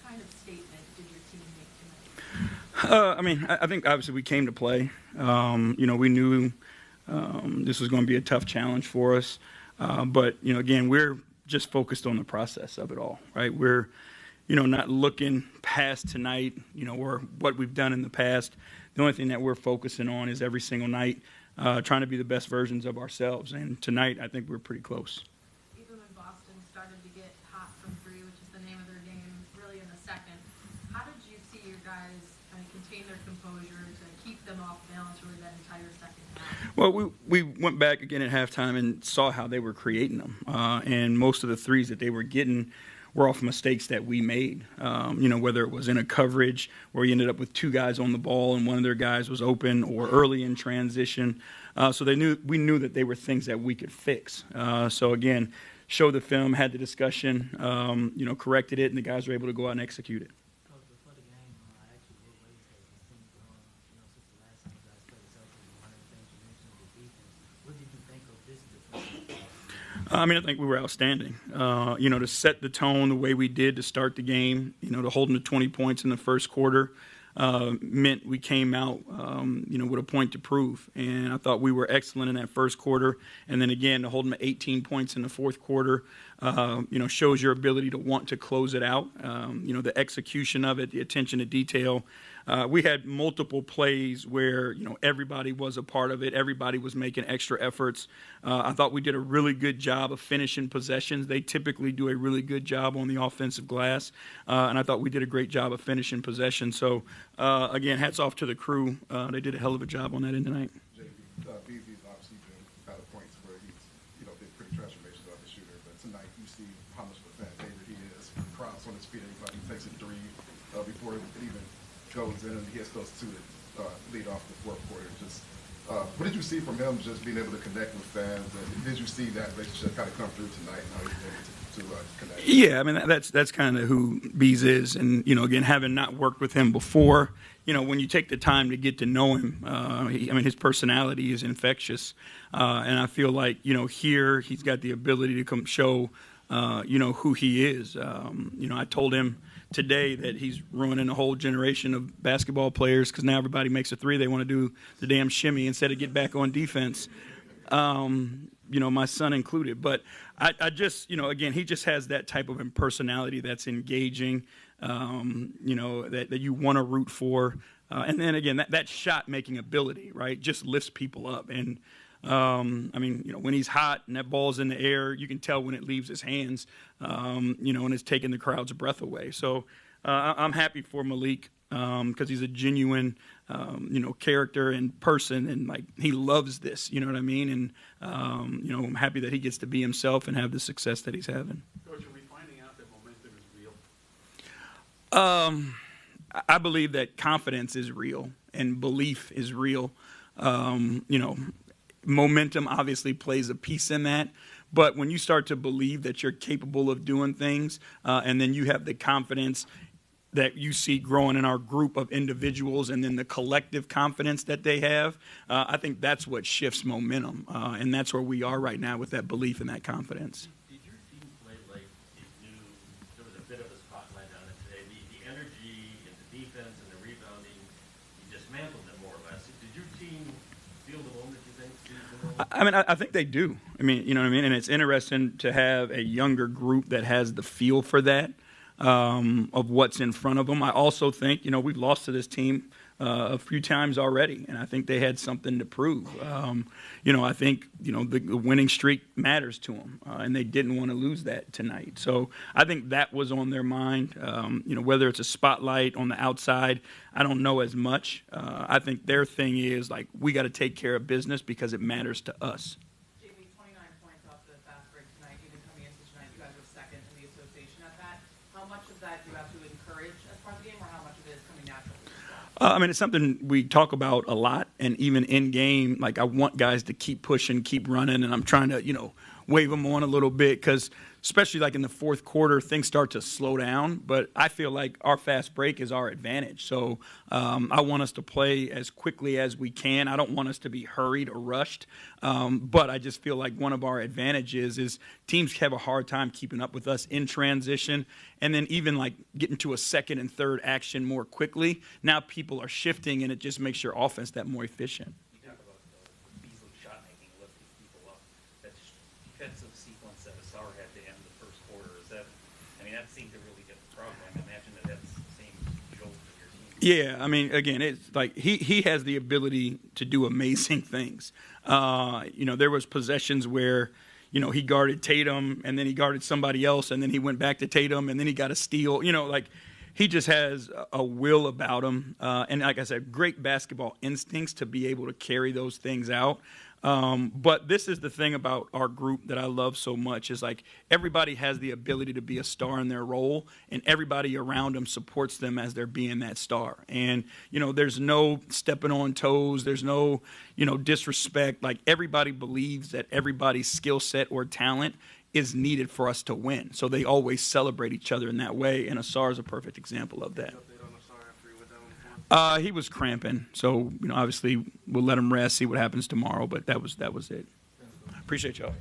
kind of statement did your team make tonight? I mean, I think obviously we came to play. We knew this was going to be a tough challenge for us. But, again, we're just focused on the process of it all, right? We're, not looking past tonight, or what we've done in the past. The only thing that we're focusing on is every single night trying to be the best versions of ourselves. And tonight, I think we're pretty close. Even when Boston started to get hot from three, which is the name of their game, really in the second, how did you see your guys kind of contain their composure to keep them off balance really that entire second half? Well, we went back again at halftime and saw how they were creating them. And most of the threes that they were getting were off mistakes that we made, whether it was in a coverage where you ended up with two guys on the ball and one of their guys was open, or early in transition. So we knew that they were things that we could fix. So, again, showed the film, had the discussion, corrected it, and the guys were able to go out and execute it. Coach, before the game, I actually did what he said. It's been going, since the last time you guys played the Celtics. One of the things you mentioned was the defense. What did you think of this defense? I think we were outstanding. To set the tone the way we did to start the game, to hold them to 20 points in the first quarter meant we came out, with a point to prove. And I thought we were excellent in that first quarter. And then, again, to hold them to 18 points in the fourth quarter, shows your ability to want to close it out. The execution of it, the attention to detail. We had multiple plays where, everybody was a part of it. Everybody was making extra efforts. I thought we did a really good job of finishing possessions. They typically do a really good job on the offensive glass. And I thought we did a great job of finishing possession. So, again, hats off to the crew. They did a hell of a job on that end tonight. Beasley's obviously been at a point where he's, been pretty transformational of the shooter. But tonight you see how much of a fan favorite he is. Crowds on his feet every time he takes a three before it even goes in, and he hits those two to lead off the fourth quarter. Just what did you see from him, just being able to connect with fans? And did you see that relationship kind of come through tonight and how he was able to connect? Yeah, that's kind of who Bees is. And, again, having not worked with him before, when you take the time to get to know him, his personality is infectious. And I feel like, here he's got the ability to come show, who he is. I told him today that he's ruining a whole generation of basketball players because now everybody makes a three. They want to do the damn shimmy instead of get back on defense. My son included. But I just, again, he just has that type of personality that's engaging, that you want to root for. And then, again, that shot-making ability, right, just lifts people up. And, when he's hot and that ball's in the air, you can tell when it leaves his hands, and it's taking the crowd's breath away. So I'm happy for Malik because he's a genuine, character and person, and, he loves this, you know what I mean? And, I'm happy that he gets to be himself and have the success that he's having. Coach, are we finding out that momentum is real? I believe that confidence is real and belief is real. Momentum obviously plays a piece in that. But when you start to believe that you're capable of doing things, and then you have the confidence that you see growing in our group of individuals and then the collective confidence that they have, I think that's what shifts momentum. And that's where we are right now with that belief and that confidence. Did your team play like it knew there was a bit of a spotlight on it today? The energy and the defense and the rebounding, you dismantled them more or less. Did your team feel the moment, you think? I think they do. You know what I mean? And it's interesting to have a younger group that has the feel for that, of what's in front of them. I also think, we've lost to this team a few times already, and I think they had something to prove. I think, the winning streak matters to them, and they didn't want to lose that tonight. So I think that was on their mind. Whether it's a spotlight on the outside, I don't know as much. I think their thing is, we got to take care of business because it matters to us. JB, 29 points off the fast break tonight. Even coming into tonight, you guys were second in the association at that. How much of that do you have to encourage as part of the game, or how much of it is coming naturally? It's something we talk about a lot, and even in game, I want guys to keep pushing, keep running, and I'm trying to, wave them on a little bit, because especially like in the fourth quarter, things start to slow down. But I feel like our fast break is our advantage. So I want us to play as quickly as we can. I don't want us to be hurried or rushed. But I just feel like one of our advantages is teams have a hard time keeping up with us in transition. And then even like getting to a second and third action more quickly. Now people are shifting, and it just makes your offense that more efficient. You talk about the Beasley shot making, lifting people up. That defensive sequence that Asar had to end the first quarter, is that, I mean, that seemed to really get the problem. I imagine that that's the same jolt for your team. Yeah, I mean, again, it's like he has the ability to do amazing things. There was possessions where, he guarded Tatum, and then he guarded somebody else, and then he went back to Tatum, and then he got a steal. He just has a will about him. And like I said, great basketball instincts to be able to carry those things out. But this is the thing about our group that I love so much, is like everybody has the ability to be a star in their role, and everybody around them supports them as they're being that star. And, there's no stepping on toes. There's no, disrespect. Like, everybody believes that everybody's skill set or talent is needed for us to win. So they always celebrate each other in that way, and Asar is a perfect example of that. He was cramping, so obviously we'll let him rest, see what happens tomorrow. But that was it. Appreciate y'all.